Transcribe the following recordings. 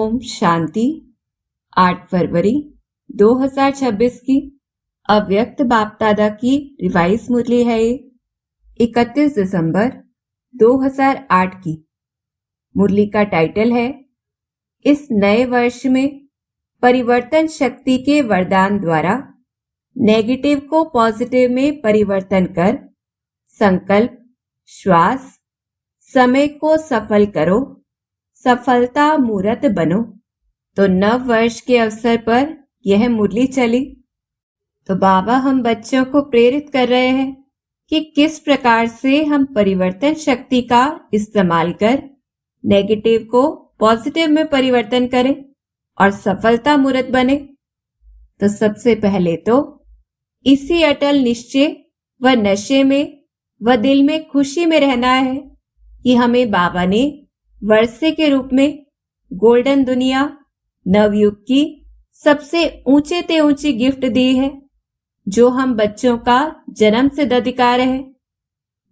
ओम शांति। 8 फरवरी 2026 की अव्यक्त बाप दादा की रिवाइज मुरली है ये 31 दिसंबर 2008 की। मुरली का टाइटल है इस नए वर्ष में परिवर्तन शक्ति के वरदान द्वारा नेगेटिव को पॉजिटिव में परिवर्तन कर संकल्प, श्वास, समय को सफल करो, सफलता मूर्त बनो। तो नव वर्ष के अवसर पर यह मुरली चली। तो बाबा हम बच्चों को प्रेरित कर रहे हैं कि किस प्रकार से हम परिवर्तन शक्ति का इस्तेमाल कर नेगेटिव को पॉजिटिव में परिवर्तन करें और सफलता मूर्त बने। तो सबसे पहले तो इसी अटल निश्चय व नशे में व दिल में खुशी में रहना है कि हमें बाबा ने वर्षे के रूप में गोल्डन दुनिया नवयुग की सबसे ऊंचे ते ऊंची गिफ्ट दी है, जो हम बच्चों का जन्म सिद्ध अधिकार है।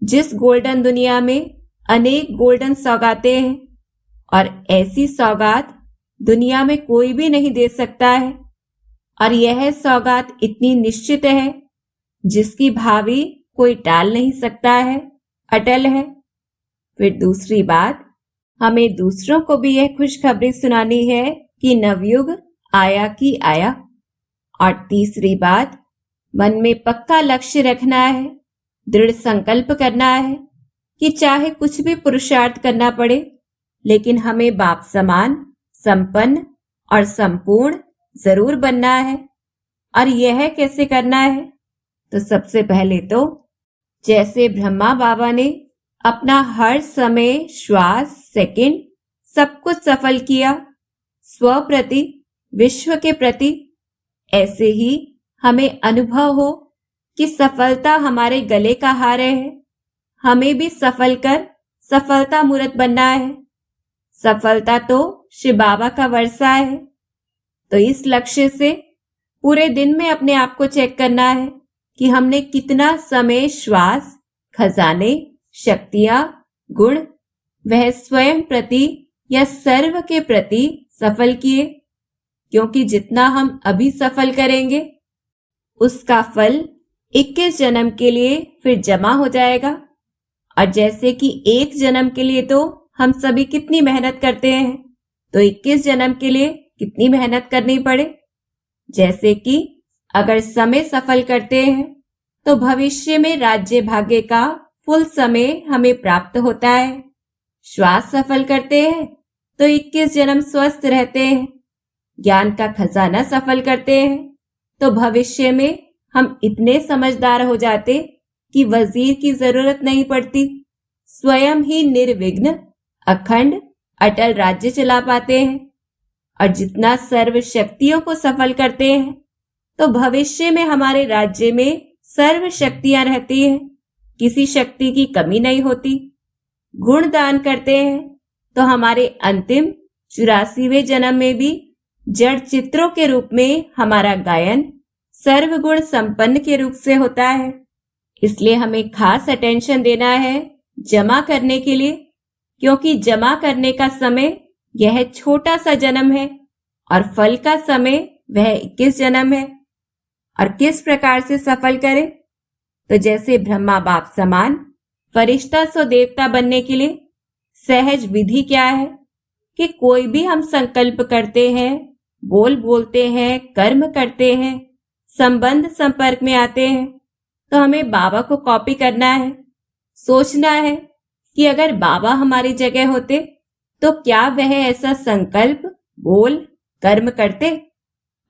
जिस गोल्डन दुनिया में अनेक गोल्डन सौगातें हैं और ऐसी सौगात दुनिया में कोई भी नहीं दे सकता है, और यह सौगात इतनी निश्चित है जिसकी भावी कोई टाल नहीं सकता है, अटल है। फिर दूसरी बात, हमें दूसरों को भी यह खुशखबरी सुनानी है कि नवयुग आया कि आया। और तीसरी बात, मन में पक्का लक्ष्य रखना है, दृढ़ संकल्प करना है कि चाहे कुछ भी पुरुषार्थ करना पड़े, लेकिन हमें बाप समान संपन्न और संपूर्ण जरूर बनना है। और यह कैसे करना है? तो सबसे पहले तो जैसे ब्रह्मा बाबा ने अपना हर समय, श्वास, सेकंड सब कुछ सफल किया स्व प्रति, विश्व के प्रति, ऐसे ही हमें अनुभव हो कि सफलता हमारे गले का हार है। हमें भी सफल कर सफलता मूर्त बनना है। सफलता तो शिव बाबा का वर्षा है। तो इस लक्ष्य से पूरे दिन में अपने आप को चेक करना है कि हमने कितना समय, श्वास, खजाने, शक्तियां, गुण वह स्वयं प्रति या सर्व के प्रति सफल किए। क्योंकि जितना हम अभी सफल करेंगे उसका फल 21 जन्म के लिए फिर जमा हो जाएगा। और जैसे कि एक जन्म के लिए तो हम सभी कितनी मेहनत करते हैं, तो 21 जन्म के लिए कितनी मेहनत करनी पड़े। जैसे कि अगर समय सफल करते हैं तो भविष्य में राज्य भाग्य का फुल समय हमें प्राप्त होता है। श्वास सफल करते हैं तो 21 जन्म स्वस्थ रहते हैं। ज्ञान का खजाना सफल करते हैं तो भविष्य में हम इतने समझदार हो जाते कि वजीर की जरूरत नहीं पड़ती, स्वयं ही निर्विघ्न अखंड अटल राज्य चला पाते हैं। और जितना सर्व शक्तियों को सफल करते हैं तो भविष्य में हमारे राज्य में सर्व शक्तियां रहती हैं, किसी शक्ति की कमी नहीं होती। गुण दान करते हैं तो हमारे अंतिम 84वें जन्म में भी जड़ चित्रों के रूप में हमारा गायन सर्वगुण संपन्न के रूप से होता है। इसलिए हमें खास अटेंशन देना है जमा करने के लिए, क्योंकि जमा करने का समय यह छोटा सा जन्म है और फल का समय वह 21 जन्म है। और किस प्रकार से सफल करें? तो जैसे ब्रह्मा बाप समान फरिश्ता सो देवता बनने के लिए सहज विधि क्या है कि कोई भी हम संकल्प करते हैं, बोलते हैं, कर्म करते हैं, संबंध संपर्क में आते हैं, तो हमें बाबा को कॉपी करना है। सोचना है कि अगर बाबा हमारी जगह होते तो क्या वह ऐसा संकल्प, बोल, कर्म करते,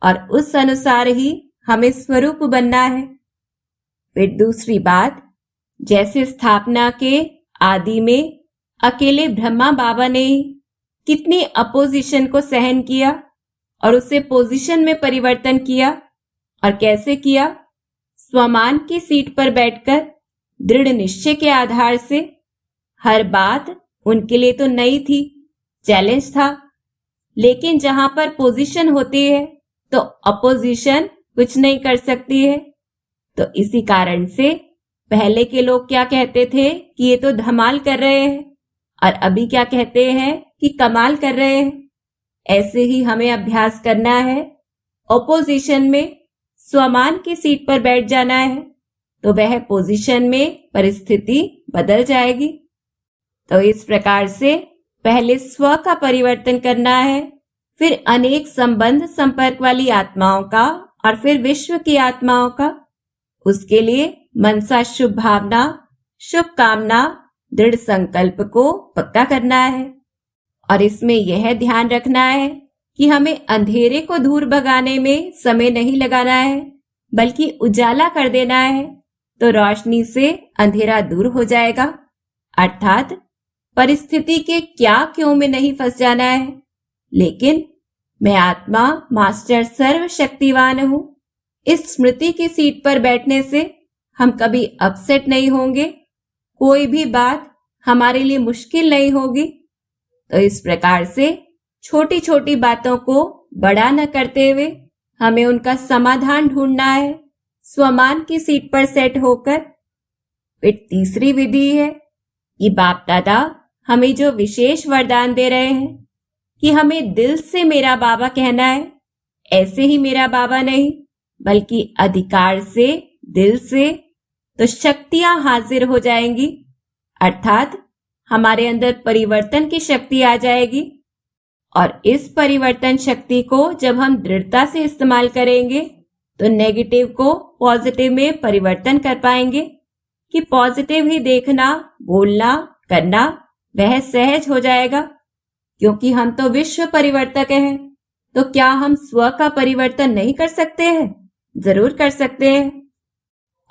और उस अनुसार ही हमें स्वरूप बनना है। फिर दूसरी बात, जैसे स्थापना के आदि में अकेले ब्रह्मा बाबा ने कितनी अपोजिशन को सहन किया और उसे पोजीशन में परिवर्तन किया। और कैसे किया? स्वमान की सीट पर बैठकर दृढ़ निश्चय के आधार से। हर बात उनके लिए तो नई थी, चैलेंज था, लेकिन जहां पर पोजीशन होती है तो अपोजिशन कुछ नहीं कर सकती है। तो इसी कारण से पहले के लोग क्या कहते थे कि ये तो धमाल कर रहे हैं, और अभी क्या कहते हैं कि कमाल कर रहे हैं। ऐसे ही हमें अभ्यास करना है। ऑपोजिशन में स्वमान की सीट पर बैठ जाना है तो वह पोजीशन में परिस्थिति बदल जाएगी। तो इस प्रकार से पहले स्व का परिवर्तन करना है, फिर अनेक संबंध संपर्क वाली आत्माओं का और फिर विश्व की आत्माओं का। उसके लिए मनसा शुभ भावना, शुभ कामना, दृढ़ संकल्प को पक्का करना है। और इसमें यह ध्यान रखना है कि हमें अंधेरे को दूर भगाने में समय नहीं लगाना है, बल्कि उजाला कर देना है, तो रोशनी से अंधेरा दूर हो जाएगा। अर्थात परिस्थिति के क्या क्यों में नहीं फंस जाना है, लेकिन मैं आत्मा मास्टर सर्वशक्तिवान हूं। इस स्मृति की सीट पर बैठने से हम कभी अपसेट नहीं होंगे, कोई भी बात हमारे लिए मुश्किल नहीं होगी। तो इस प्रकार से छोटी छोटी बातों को बड़ा न करते हुए हमें उनका समाधान ढूंढना है, स्वमान की सीट पर सेट होकर। फिर तीसरी विधि है कि बाप दादा हमें जो विशेष वरदान दे रहे हैं कि हमें दिल से मेरा बाबा कहना है। ऐसे ही मेरा बाबा नहीं, बल्कि अधिकार से, दिल से, तो शक्तियां हाजिर हो जाएंगी। अर्थात हमारे अंदर परिवर्तन की शक्ति आ जाएगी। और इस परिवर्तन शक्ति को जब हम दृढ़ता से इस्तेमाल करेंगे तो नेगेटिव को पॉजिटिव में परिवर्तन कर पाएंगे कि पॉजिटिव ही देखना, बोलना, करना वह सहज हो जाएगा। क्योंकि हम तो विश्व परिवर्तक हैं, तो क्या हम स्व का परिवर्तन नहीं कर सकते हैं? जरूर कर सकते हैं।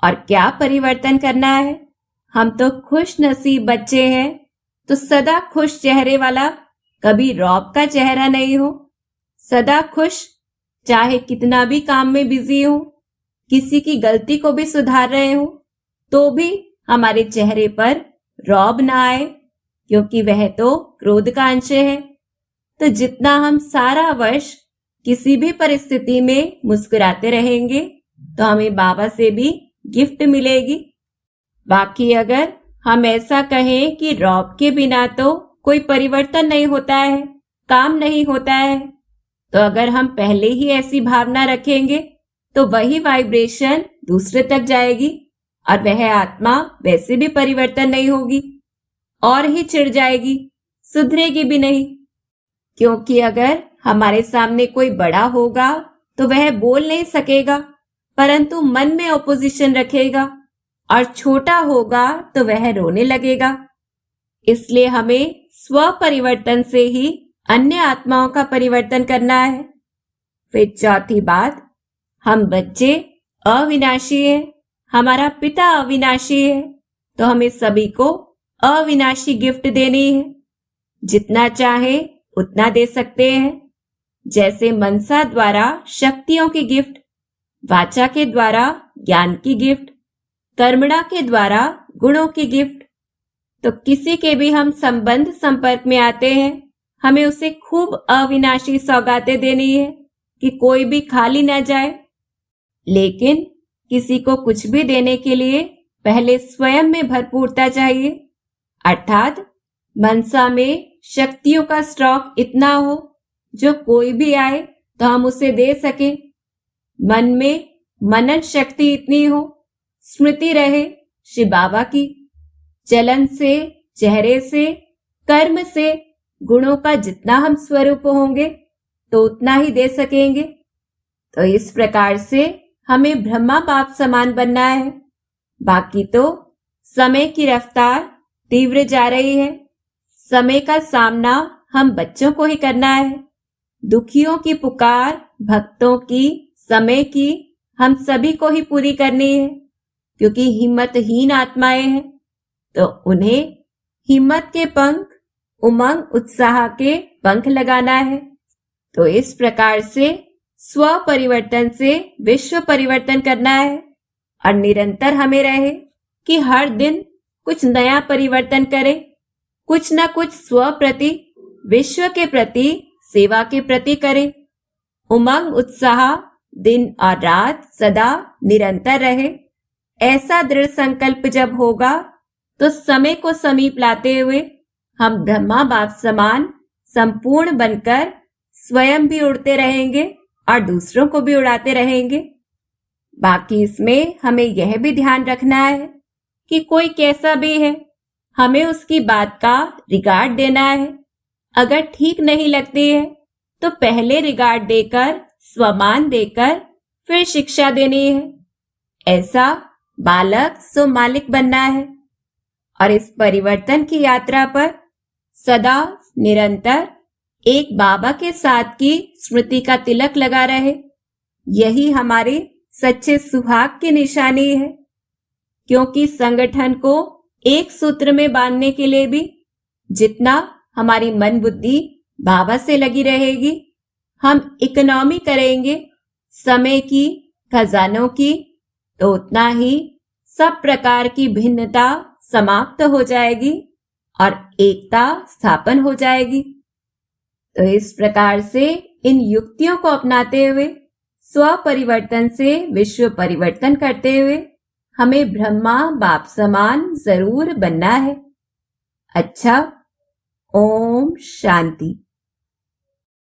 और क्या परिवर्तन करना है? हम तो खुश नसीब बच्चे हैं, तो सदा खुश चेहरे वाला, कभी रौब का चेहरा नहीं हो। सदा खुश, चाहे कितना भी काम में बिजी हो, किसी की गलती को भी सुधार रहे हो, तो भी हमारे चेहरे पर रौब ना आए, क्योंकि वह तो क्रोध का अंश है। तो जितना हम सारा वर्ष किसी भी परिस्थिति में मुस्कुराते रहेंगे तो हमें बाबा से भी गिफ्ट मिलेगी। बाकी अगर हम ऐसा कहें कि रौब के बिना तो कोई परिवर्तन नहीं होता है, काम नहीं होता है, तो अगर हम पहले ही ऐसी भावना रखेंगे तो वही वाइब्रेशन दूसरे तक जाएगी और वह आत्मा वैसे भी परिवर्तन नहीं होगी और ही चिढ़ जाएगी, सुधरेगी भी नहीं। क्योंकि अगर हमारे सामने कोई बड़ा होगा तो वह बोल नहीं सकेगा, परंतु मन में ऑपोजिशन रखेगा, और छोटा होगा तो वह रोने लगेगा। इसलिए हमें स्व परिवर्तन से ही अन्य आत्माओं का परिवर्तन करना है। फिर चौथी बात, हम बच्चे अविनाशी हैं, हमारा पिता अविनाशी है, तो हमें सभी को अविनाशी गिफ्ट देनी है। जितना चाहे उतना दे सकते हैं। जैसे मनसा द्वारा शक्तियों की गिफ्ट, वाचा के द्वारा ज्ञान की गिफ्ट, कर्मणा के द्वारा गुणों की गिफ्ट। तो किसी के भी हम संबंध संपर्क में आते हैं, हमें उसे खूब अविनाशी सौगातें देनी है कि कोई भी खाली न जाए। लेकिन किसी को कुछ भी देने के लिए पहले स्वयं में भरपूरता चाहिए। अर्थात मनसा में शक्तियों का स्टॉक इतना हो जो कोई भी आए तो हम उसे दे सके। मन में मनन शक्ति इतनी हो, स्मृति रहे शिव बाबा की। चलन से, चेहरे से, कर्म से गुणों का जितना हम स्वरूप होंगे तो उतना ही दे सकेंगे। तो इस प्रकार से हमें ब्रह्मा बाप समान बनना है। बाकी तो समय की रफ्तार तीव्र जा रही है, समय का सामना हम बच्चों को ही करना है। दुखियों की पुकार, भक्तों की, समय की हम सभी को ही पूरी करनी है, क्योंकि हिम्मतहीन आत्माएं हैं, तो उन्हें हिम्मत के पंख, उमंग उत्साह के पंख लगाना है। तो इस प्रकार से स्व परिवर्तन से विश्व परिवर्तन करना है, और निरंतर हमें रहे कि हर दिन कुछ नया परिवर्तन करें, कुछ न कुछ स्व प्रति, विश्व के प्रति, सेवा के प्रति करें। उमंग उत्साह दिन और रात सदा निरंतर रहे। ऐसा दृढ़ संकल्प जब होगा तो समय को समीप लाते हुए हम ब्रह्मा बाप समान संपूर्ण बनकर स्वयं भी उड़ते रहेंगे और दूसरों को भी उड़ाते रहेंगे। बाकी इसमें हमें यह भी ध्यान रखना है कि कोई कैसा भी है, हमें उसकी बात का रिगार्ड देना है। अगर ठीक नहीं लगती है तो पहले रिगार्ड देकर, स्वमान देकर फिर शिक्षा देनी है। ऐसा बालक सो मालिक बनना है। और इस परिवर्तन की यात्रा पर सदा निरंतर एक बाबा के साथ की स्मृति का तिलक लगा रहे, यही हमारे सच्चे सुहाग की निशानी है। क्योंकि संगठन को एक सूत्र में बांधने के लिए भी जितना हमारी मन बुद्धि बाबा से लगी रहेगी, हम इकोनॉमी करेंगे समय की, खजानों की, तो उतना ही सब प्रकार की भिन्नता समाप्त हो जाएगी और एकता स्थापन हो जाएगी। तो इस प्रकार से इन युक्तियों को अपनाते हुए, स्व परिवर्तन से विश्व परिवर्तन करते हुए हमें ब्रह्मा बाप समान जरूर बनना है। अच्छा, ओम शांति।